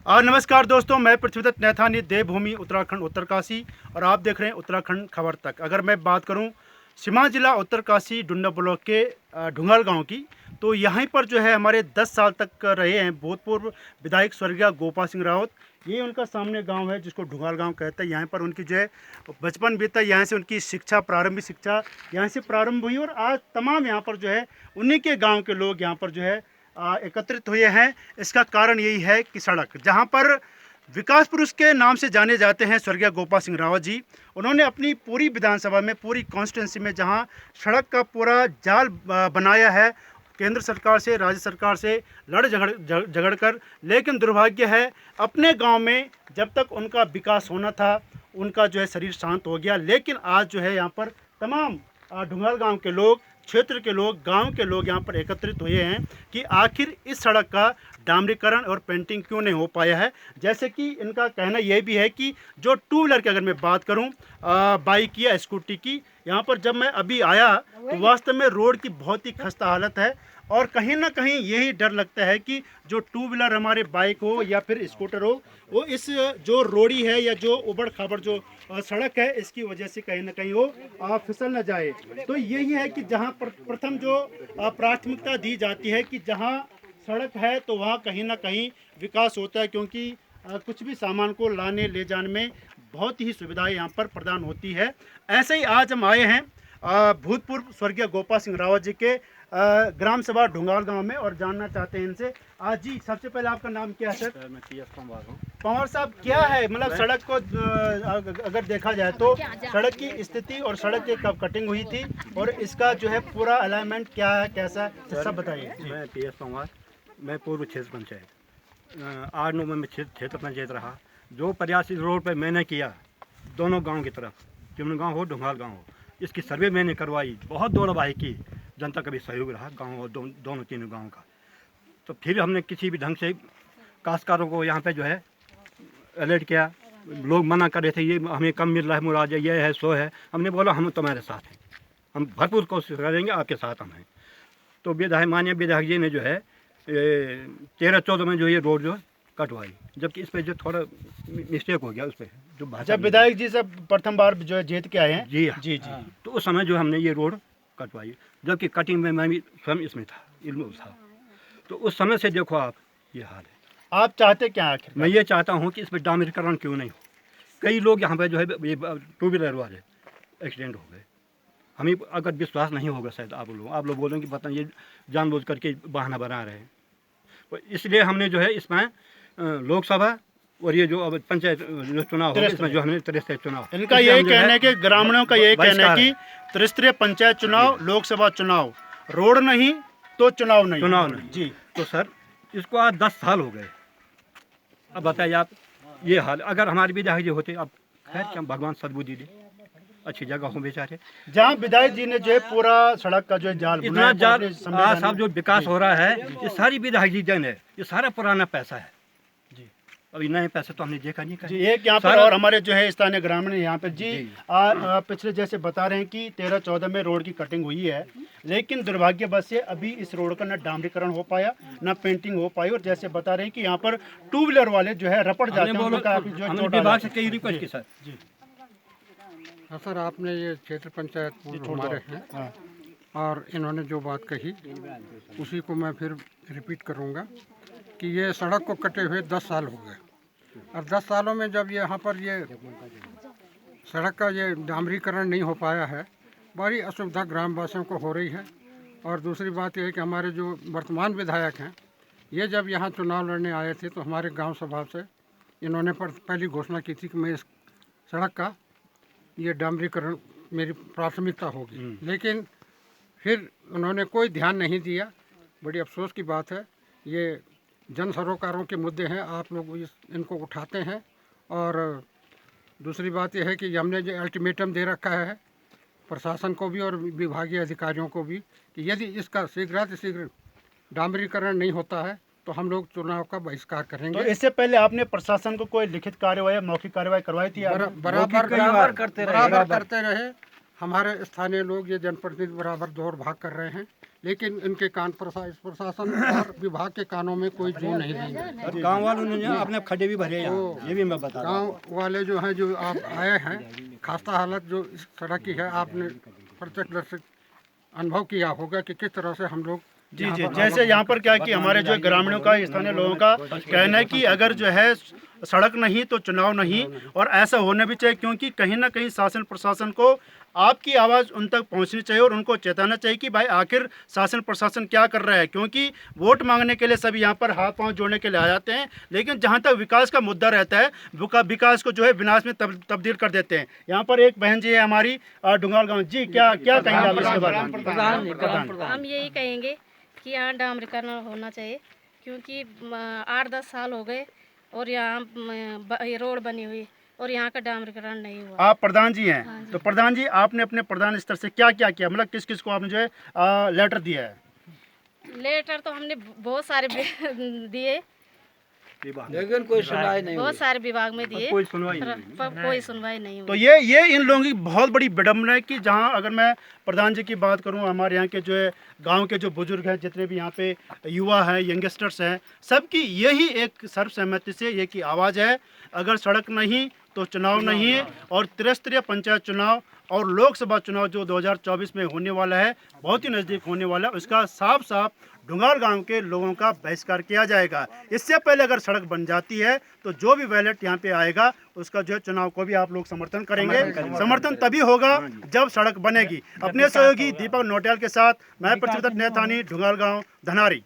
नमस्कार दोस्तों, मैं पृथ्वीदत्त नैथानी, देवभूमि उत्तराखंड उत्तरकाशी, और आप देख रहे हैं उत्तराखंड खबर तक। अगर मैं बात करूं सिमां जिला उत्तरकाशी डुंडा ब्लॉक के ढुंगाल गांव की, तो यहीं पर जो है हमारे 10 साल तक रहे हैं भूतपूर्व विधायक स्वर्गीय गोपाल सिंह रावत। ये उनका सामने गांव है जिसको ढुंगाल गांव कहते हैं। यहाँ पर उनकी जो है बचपन बीता, यहाँ से उनकी शिक्षा, प्रारंभिक शिक्षा यहाँ से प्रारंभ हुई, और आज तमाम यहाँ पर जो है उन्हीं के गाँव के लोग यहाँ पर जो है एकत्रित हुए हैं। इसका कारण यही है कि सड़क, जहां पर विकास पुरुष के नाम से जाने जाते हैं स्वर्गीय गोपाल सिंह रावत जी, उन्होंने अपनी पूरी विधानसभा में, पूरी कॉन्स्टिट्यूंसी में जहां सड़क का पूरा जाल बनाया है, केंद्र सरकार से, राज्य सरकार से लड़ झगड़ कर, लेकिन दुर्भाग्य है अपने गांव में जब तक उनका विकास होना था उनका जो है शरीर शांत हो गया। लेकिन आज जो है यहाँ पर तमाम ढुंगाल गांव के लोग, क्षेत्र के लोग, गांव के लोग यहाँ पर एकत्रित हुए हैं कि आखिर इस सड़क का डामरीकरण और पेंटिंग क्यों नहीं हो पाया है। जैसे कि इनका कहना यह भी है कि जो टू व्हीलर की अगर मैं बात करूं, बाइक या स्कूटी की, यहाँ पर जब मैं अभी आया तो वास्तव में रोड की बहुत ही खस्ता हालत है, और कहीं ना कहीं यही डर लगता है कि जो टू व्हीलर हमारे बाइक हो या फिर स्कूटर हो, वो इस जो रोड़ी है या जो उबड़ खाबड़ जो सड़क है, इसकी वजह से कहीं ना कहीं वो फिसल न जाए। तो यही है कि जहाँ पर प्रथम जो प्राथमिकता दी जाती है कि जहाँ सड़क है तो वहाँ कहीं ना कहीं विकास होता है, क्योंकि कुछ भी सामान को लाने ले जाने में बहुत ही सुविधाएं यहाँ पर प्रदान होती है। ऐसे ही आज हम आए हैं भूतपूर्व स्वर्गीय गोपाल सिंह रावत जी के ग्राम सभा ढुंगाल गांव में, और जानना चाहते हैं इनसे। आज जी, सबसे पहले आपका नाम क्या है सर? मैं PS पंवार हूँ। पंवार साहब, क्या है मतलब सड़क को अगर देखा जाए तो सड़क की स्थिति और सड़क की कब कटिंग हुई थी, और इसका जो है पूरा अलाइनमेंट क्या है, कैसा है, सब बताइए। मैं PS पंवार, मैं पूर्व क्षेत्र पंचायत 8 नवंबर में क्षेत्र पंचायत रहा। जो प्रयास इस रोड पर मैंने किया दोनों गांव की तरफ, चिमन गांव हो, ढुंगाल गांव हो, इसकी सर्वे मैंने करवाई, बहुत दौड़बाही की, जनता का भी सहयोग रहा गांव और दोनों तीनों गांव का। तो फिर हमने किसी भी ढंग से काश्तकारों को यहाँ पे जो है अलर्ट किया। लोग मना कर रहे थे, ये हमें कम मिल रहा है मुआवजा, ये है सो है। हमने बोला हम तुम्हारे साथ हैं, हम भरपूर कोशिश करेंगे, आपके साथ हम हैं। तो माननीय विधायक जी ने जो है 13-14 में जो ये रोड जो कटवाई, जबकि इस पर जो थोड़ा मिस्टेक हो गया उस पर जो भाषा, जब विधायक जी से प्रथम बार जो है जीत के आए हैं। जी हाँ, जी जी। तो उस समय जो हमने ये रोड कटवाई, जबकि कटिंग में मैं भी स्वयं इसमें था, इल्म था। तो उस समय से देखो आप, ये हाल है। आप चाहते क्या आखिर? मैं ये चाहता हूँ कि इस पर डामरीकरण क्यों नहीं हो। कई लोग यहाँ पे जो है ये टू व्हीलर वाले एक्सीडेंट हो गए। हमें अगर विश्वास नहीं होगा शायद आप लोग बोलेंगे कि पता ये जानबूझ करके बहाना बना रहे हैं। तो इसलिए हमने जो है इसमें लोकसभा और ये जो अब पंचायत जो चुनाव हो, इसमें जो हमने त्रिस्तरीय चुनाव, इनका यही कहना है कि ग्रामीणों का यही कहना है कि त्रिस्तरीय पंचायत चुनाव, लोकसभा चुनाव, रोड नहीं तो चुनाव नहीं जी। तो सर इसको आज 10 साल हो गए। अब बताइए आप, ये हाल अगर हमारे विधायक जी होते, अब खैर क्या, भगवान सद्बुद्धि दे, अच्छी जगह हो बेचारे। जहाँ विधायक जी ने जो है पूरा सड़क का जो है जाल इतना जाल, आज सब जो विकास हो रहा है ये सारी विधायक जी देन है, ये सारा पुराना पैसा है जी। अभी नए पैसे तो हमने देखा नहीं जी। एक यहाँ पर और हमारे जो है स्थानीय ग्रामीण यहाँ पे जी, पिछले जैसे बता रहे हैं कि 13-14 में रोड की कटिंग हुई है, लेकिन दुर्भाग्यवश से अभी इस रोड का न डामरीकरण हो पाया, न पेंटिंग हो पाई, और जैसे बता रहे हैं कि यहाँ पर टू व्हीलर वाले जो है रपट जाते हैं। विभाग से कई रिक्वेस्ट की सर। जी हाँ सर, आपने ये क्षेत्र पंचायत हमारे हैं, और इन्होंने जो बात कही उसी को मैं फिर रिपीट करूँगा कि ये सड़क को कटे हुए 10 साल हो गए, और 10 सालों में जब यहाँ पर ये सड़क का ये डामरीकरण नहीं हो पाया है, बड़ी असुविधा ग्रामवासियों को हो रही है। और दूसरी बात यह है कि हमारे जो वर्तमान विधायक हैं, ये जब यहाँ चुनाव लड़ने आए थे तो हमारे गांव सभा से इन्होंने पहली घोषणा की थी कि मैं इस सड़क का ये डामरीकरण मेरी प्राथमिकता होगी, लेकिन फिर उन्होंने कोई ध्यान नहीं दिया। बड़ी अफसोस की बात है, ये जन सरोकारों के मुद्दे हैं, आप लोग इनको उठाते हैं। और दूसरी बात यह है कि हमने जो अल्टीमेटम दे रखा है प्रशासन को भी और विभागीय अधिकारियों को भी कि यदि इसका शीघ्र डामरीकरण नहीं होता है तो हम लोग चुनाव का बहिष्कार करेंगे। तो इससे पहले आपने प्रशासन को कोई लिखित कार्यवाही, मौखिक कार्यवाही करवाई थी? बराबर करते रहे। हमारे स्थानीय लोग ये जनप्रतिनिधि बराबर दौड़ भाग कर रहे हैं, लेकिन इनके कान प्रशासन और विभाग के कानों में कोई जो नहीं देंगे। गांव वालों ने अपने खड्डे भी भरे यहाँ, ये भी मैं बता रहा हूँ। गाँव वाले जो हैं, जो आप आए हैं, खास्ता हालत जो इस सड़क की है, आपने प्रत्यक्ष अनुभव किया होगा कि किस तरह से हम लोग जी जी। जैसे यहाँ पर क्या है कि हमारे जो ग्रामीणों का, स्थानीय लोगों का कहना है कि अगर जो है सड़क नहीं तो चुनाव नहीं, और ऐसा होना भी चाहिए, क्योंकि कहीं ना कहीं शासन प्रशासन को आपकी आवाज़ उन तक पहुंचनी चाहिए और उनको चेताना चाहिए कि भाई आखिर शासन प्रशासन क्या कर रहा है। क्योंकि वोट मांगने के लिए सभी यहाँ पर हाथ पांव जोड़ने के लिए आ जाते हैं, लेकिन जहाँ तक विकास का मुद्दा रहता है, विकास को जो है विनाश में तब्दील कर देते हैं। यहाँ पर एक बहन जी है हमारी डुंगाल गाँव जी, क्या कहेंगे आप इसके बारे में? हम यही कहेंगे कि यहाँ डामरीकरण होना चाहिए, क्योंकि 8-10 साल हो गए और यहाँ रोड बनी हुई और यहाँ का डामरीकरण नहीं हुआ। आप प्रधान जी हैं, हाँ जी। तो प्रधान जी, आपने अपने प्रधान स्तर से क्या क्या किया, मतलब किस किस को आपने जो है लेटर दिया है? लेटर तो हमने बहुत सारे दिए, लेकिन कोई सुनवाई नहीं, बहुत सारे विभाग में दिए, कोई सुनवाई नहीं हुई। तो ये इन लोगों की बहुत बड़ी विडम्बना है कि जहां अगर मैं प्रधान जी की बात करूं, हमारे यहाँ के जो है गांव के जो बुजुर्ग हैं, जितने भी यहाँ पे युवा हैं, यंगस्टर्स हैं, सबकी यही एक सर्वसहमति से ये की आवाज़ है, अगर सड़क नहीं तो चुनाव नहीं है। और त्रिस्तरीय पंचायत चुनाव और लोकसभा चुनाव जो 2024 में होने वाला है, बहुत ही नज़दीक होने वाला है, उसका साफ साफ डुंगाल गांव के लोगों का बहिष्कार किया जाएगा। इससे पहले अगर सड़क बन जाती है तो जो भी बैलेट यहाँ पे आएगा उसका जो चुनाव को भी आप लोग समर्थन करेंगे। समर्थन तभी होगा जब सड़क बनेगी। अपने सहयोगी दीपक नोटियाल के साथ मैं प्रचलित नेथानी, डुंगाल गांव, धनारी।